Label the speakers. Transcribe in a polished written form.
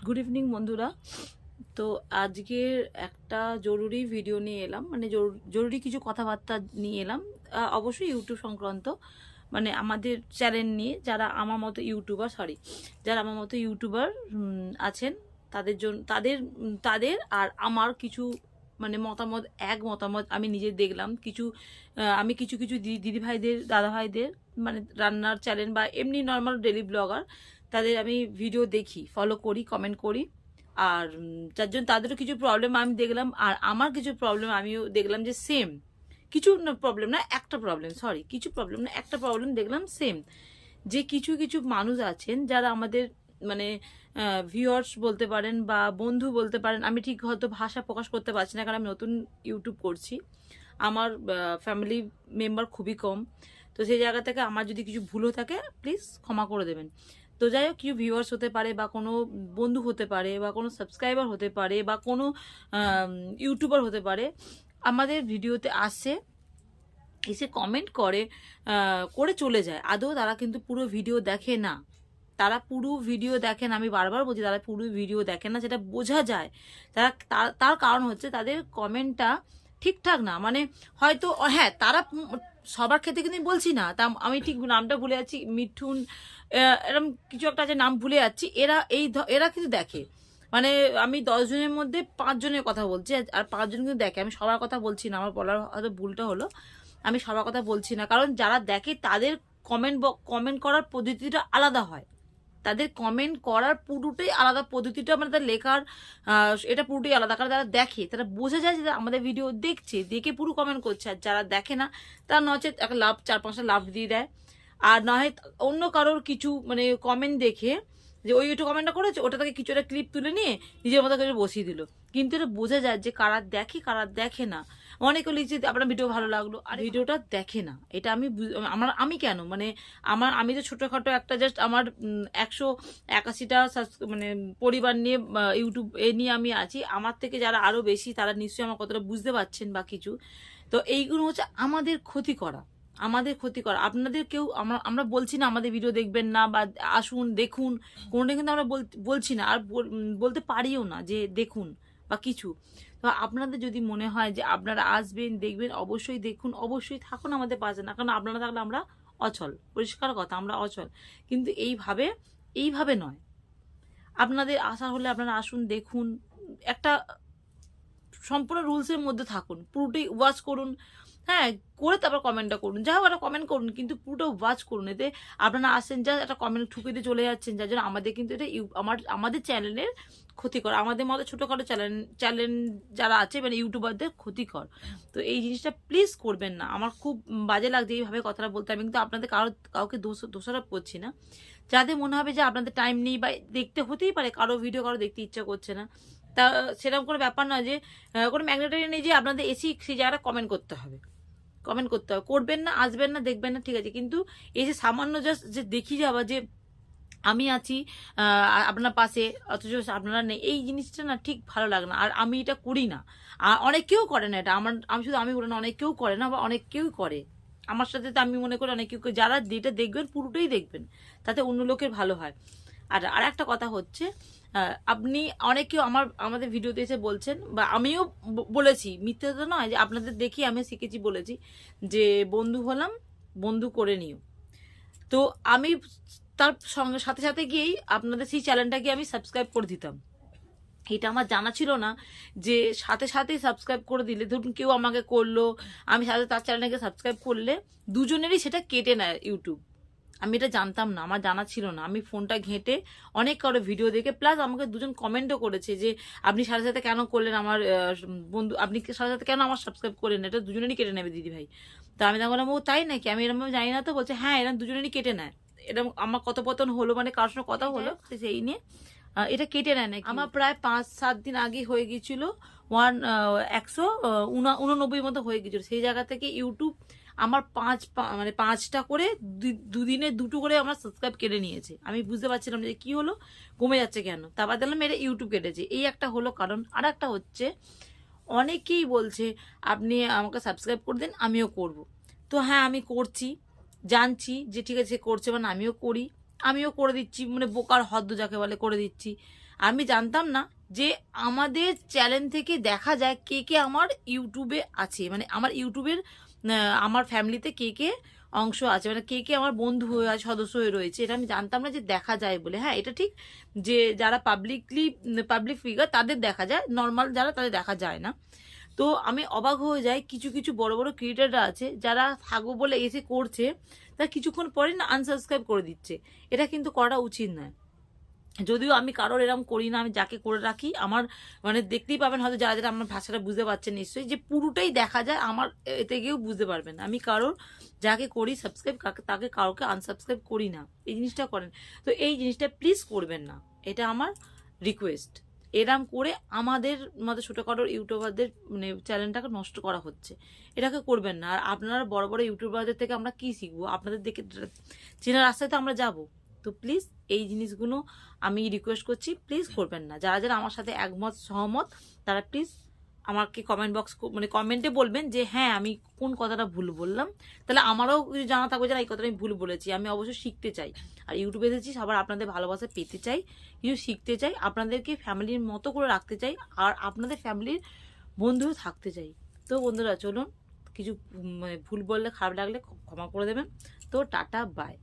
Speaker 1: Good evening বন্ধুরা। তো আজকের একটা জরুরি ভিডিও নিয়ে এলাম, মানে জরুরি কিছু কথাবার্তা নিয়ে এলাম, অবশ্যই ইউটিউব সংক্রান্ত, মানে আমাদের চ্যানেল নিয়ে। যারা আমার মতো ইউটিউবার আছেন, তাদের জন্য তাদের আর আমার কিছু মানে মতামত আমি নিজে দেখলাম। আমি কিছু কিছু দিদিভাইদের, দাদাভাইদের, মানে রান্নার চ্যানেল বা এমনি নর্মাল ডেলি ব্লগার, তাদের আমি ভিডিও দেখি, ফলো করি, কমেন্ট করি। আর যার জন্য তাদেরও কিছু প্রবলেম আমি দেখলাম, আর আমার কিছু প্রবলেম আমিও দেখলাম যে সেম। কিছু প্রবলেম না, একটা প্রবলেম, কিছু প্রবলেম না, একটা প্রবলেম দেখলাম সেম। যে কিছু কিছু মানুষ আছেন যারা আমাদের মানে ভিউয়ার্স বলতে পারেন বা বন্ধু বলতে পারেন, আমি ঠিক হয়তো ভাষা প্রকাশ করতে পারছি না, কারণ আমি নতুন ইউটিউব করছি, আমার ফ্যামিলি মেম্বার খুবই কম। তো সেই জায়গা থেকে আমার যদি কিছু ভুলও থাকে প্লিজ ক্ষমা করে দেবেন। তো যাই হোক, কিছু ভিউয়ার্স হতে পারে বা কোনো বন্ধু হতে পারে বা কোনো সাবস্ক্রাইবার হতে পারে বা কোনো ইউটিউবার হতে পারে, আমাদের ভিডিওতে আসে, এসে কমেন্ট করে চলে যায়। আদৌ তারা কিন্তু পুরো ভিডিও দেখে না। তারা পুরো ভিডিও দেখেন, আমি বারবার বলছি, তারা পুরো ভিডিও দেখেন না, যেটা বোঝা যায়। তার কারণ হচ্ছে তাদের কমেন্টটা ঠিকঠাক না, মানে হয়তো হ্যাঁ, তারা সবার ক্ষেত্রে কিন্তু বলছি না, তা আমি ঠিক নামটা ভুলে যাচ্ছি, মিঠুন এরকম কিছু একটা আছে, নাম ভুলে যাচ্ছি। এরা কিন্তু দেখে, মানে আমি 10 জনের মধ্যে 5 জনের কথা বলছি, আর 5 জন কিন্তু দেখে। আমি সবার কথা বলছি না, আমার বলার হয়তো ভুলটা হলো, আমি সবার কথা বলছি না, কারণ যারা দেখে তাদের কমেন্ট করার পদ্ধতিটা আলাদা হয়। তাদের কমেন্ট করার পুরোটাই আলাদা পদ্ধতিটা, মানে তার লেখার এটা পুরোটাই আলাদা। কারণ তারা দেখে, তারা বোঝা যায় যে আমাদের ভিডিও দেখছে, দেখে পুরো কমেন্ট করছে। আর যারা দেখে না, তারা নচেত একটা লাভ, 4-5টা লাভ দিয়ে দেয়। আর না হয় অন্য কারোর কিছু মানে কমেন্ট দেখে, যে ওই একটু কমেন্টটা করেছে, ওটা থেকে কিছু একটা ক্লিপ তুলে নিয়ে নিজের মতো করে বসিয়ে দিল। কিন্তু এটা বোঝা যায় যে কারা দেখে কারা দেখে না। অনেকে লিখছে আপনার ভিডিও ভালো লাগলো, আর ভিডিওটা দেখে না। এটা আমি কেন, মানে আমি তো ছোটখাটো একটা জাস্ট আমার 181টা মানে পরিবার নিয়ে ইউটিউব নিয়ে আমি আছি। আমার থেকে যারা আরো বেশি, তারা নিশ্চয়ই আমার কতটা বুঝতে পারছেন বা কিছু। তো এইগুলো হচ্ছে আমাদের ক্ষতি করা। আপনাদের কেউ, আমরা বলছি না আমাদের ভিডিও দেখবেন না বা আসুন দেখুন, কোনটা কিন্তু আমরা বলছি না, আর বলতে পারিও না যে দেখুন বা কিছু। তো আপনাদের যদি মনে হয় যে আপনারা আসবেন, দেখবেন, অবশ্যই দেখুন, অবশ্যই থাকুন আমাদের পাশে। না, কারণ আপনারা থাকলে আমরা অচল, পরিষ্কার কথা, আমরা অচল। কিন্তু এইভাবে নয়। আপনাদের আসা হলে আপনারা আসুন, দেখুন, একটা সম্পূর্ণ রুলসের মধ্যে থাকুন, পুরোটাই ওয়াচ করুন। হ্যাঁ, করে তারপর কমেন্টটা করুন, যা হোক একটা কমেন্ট করুন, কিন্তু পুরোটা ওয়াচ করুন। এতে আপনারা আসেন যা একটা কমেন্ট ঠুকে দিয়ে চলে যাচ্ছেন, যার জন্য আমাদের কিন্তু এটা আমাদের চ্যানেলের ক্ষতিকর, আমাদের মতো ছোটোখাটো চ্যানেল যারা আছে, মানে ইউটিউবারদের ক্ষতিকর। তো এই জিনিসটা প্লিজ করবেন না। আমার খুব বাজে লাগছে এইভাবে কথাটা বলতে। আমি কিন্তু আপনাদের কাউকে দোষারোপ করছি না। যাদের মনে হবে যে আপনাদের টাইম নেই বা দেখতে, হতেই পারে কারো ভিডিও কারো দেখতে ইচ্ছা করছে না, তা সেরকম কোনো ব্যাপার নয় যে কোনো ম্যাগনেটারি নেই যে আপনাদের এসি সেই জায়গাটা কমেন্ট করতে হবে। করবেন না, আসবেন না, দেখবেন না, ঠিক আছে, কিন্তু এই যে সামান্য জাস্ট যে দেখি যাওয়া, যে আমি আছি আপনার পাশে, অথচ আপনারা নেই, এই জিনিসটা না ঠিক ভালো লাগে না। আর আমি এটা করি না, আর অনেক কেউ করে না এটা। আমি বলি না, অনেক কেউ করে না, বা অনেক কেউ করে আমার সাথে। তো আমি মনে করি অনেক কেউ, যারা যেটা দেখবেন পুরোটাই দেখবেন, তাতে অন্য লোকের ভালো হয়। আর একটা কথা হচ্ছে, আপনি অনেকেও আমাদের ভিডিওতে এসে বলছেন, বা আমিও বলেছি, মিথ্যে তো নয়, যে আপনাদের দেখি আমি শিখেছি, বলেছি যে বন্ধু হলাম, বন্ধু করে নিও। তো আমি তার সাথে সাথে গিয়েই আপনাদের সেই চ্যানেলটাকে আমি সাবস্ক্রাইব করে দিতাম। এটা আমার জানা ছিল না যে সাথে সাথেই সাবস্ক্রাইব করে দিলে, ধরুন কেউ আমাকে করলো, আমি সাথে তার চ্যানেলটাকে সাবস্ক্রাইব করলে দুজনেরই সেটা কেটে নেয় ইউটিউব। আমি এটা জানতাম না, আমার জানা ছিল না। আমি ফোনটা ঘেঁটে অনেক কারো ভিডিও দেখে, প্লাস আমাকে দুজন কমেন্টও করেছে যে আপনি সাথে সাথে কেন করলেন, আমার বন্ধু, আপনি সাথে সাথে কেন আমার সাবস্ক্রাইব করলেন, এটা দুজনেরই কেটে নেবে দিদি ভাই। তা আমি তখন বললাম, ও তাই নাকি, আমি এরকম জানি না। তো বলছে হ্যাঁ, এরকম দুজনেরই কেটে নেয়। এরকম আমার কথোপকথন হলো, মানে কারোর সঙ্গে কথা হলো, সেই নিয়ে এটা কেটে নেয় নাকি। আমার প্রায় 5-7 দিন আগে হয়ে গেছিল 189 মতো হয়ে গেছিল। সেই জায়গা থেকে ইউটিউব আমার মানে 5টা করে দুদিনে 2টো করে আমার সাবস্ক্রাইব কেটে নিয়েছে। আমি বুঝতে পারছিলাম যে কি হলো, কমে যাচ্ছে কেন। তারপর দেখলাম এটা ইউটিউব কেটেছে, এই একটা হলো কারণ। আর একটা হচ্ছে, অনেকেই বলছে আপনি আমাকে সাবস্ক্রাইব করে দিন, আমিও করব। তো হ্যাঁ, আমি করছি, জানছি যে ঠিক আছে করছে, মানে আমিও করি, আমিও করে দিচ্ছি, মানে বোকার হদ্দ যাকে বলে করে দিচ্ছি। আমি জানতাম না যে আমাদের চ্যানেল থেকে দেখা যায় কে কে আমার ইউটিউবে আছে, মানে আমার ইউটিউবের আমার ফ্যামিলিতে কে কে অংশ আছে, মানে কে কে আমার বন্ধু হয়ে আছে, সদস্য হয়ে রয়েছে। এটা আমি জানতাম না যে দেখা যায় বলে। হ্যাঁ, এটা ঠিক যে যারা পাবলিক ফিগার তাদের দেখা যায়, নর্মাল যারা তাদের দেখা যায় না। তো আমি অবাক হয়ে যাই, কিছু কিছু বড় বড় ক্রিয়েটাররা আছে যারা থাকবো বলে এসে করছে, তারা কিছুক্ষণ পরে না আনসাবস্ক্রাইব করে দিচ্ছে। এটা কিন্তু করা উচিত নয়। যদিও আমি কারোর এরকম করি না, আমি যাকে করে রাখি আমার মানে দেখতেই পাবেন হয়তো যারা যারা আমার ভাষাটা বুঝতে পারছেন নিশ্চয়ই, যে পুরোটাই দেখা যায় আমার, এতে গিয়েও বুঝতে পারবেন আমি কারোর যাকে করি সাবস্ক্রাইব তাকে কাউকে আনসাবস্ক্রাইব করি না। এই জিনিসটা করেন, তো এই জিনিসটা প্লিজ করবেন না, এটা আমার রিকোয়েস্ট। এরম করে আমাদের মতো ছোটোখাটো ইউটিউবারদের মানে চ্যানেলটাকে নষ্ট করা হচ্ছে, এটাকে করবেন না। আর আপনারা বড় বড় ইউটিউবারদের থেকে আমরা কি শিখবো? আপনাদের দেখে চেনার রাস্তায় তো আমরা যাবো। তো প্লিজ এই জিনিসগুলো আমি রিকোয়েস্ট করছি, প্লিজ করবেন না। যারা যারা আমার সাথে একমত সহমত তারা প্লিজ আমাকে কমেন্ট বক্স মানে কমেন্টে বলবেন যে হ্যাঁ আমি কোন কথাটা ভুল বললাম, তাহলে আমারও কিছু জানা থাকবে যে না এই কথাটা আমি ভুল বলেছি। আমি অবশ্যই শিখতে চাই, আর ইউটিউবে এসেছি সবার আপনাদের ভালোবাসা পেতে চাই, কিছু শিখতে চাই, আপনাদেরকে ফ্যামিলির মতো করে রাখতে চাই, আর আপনাদের ফ্যামিলির বন্ধু থাকতে চাই। তো বন্ধুরা চলুন, কিছু মানে ভুল বললে খারাপ লাগলে ক্ষমা করে দেবেন। তো টাটা বাই।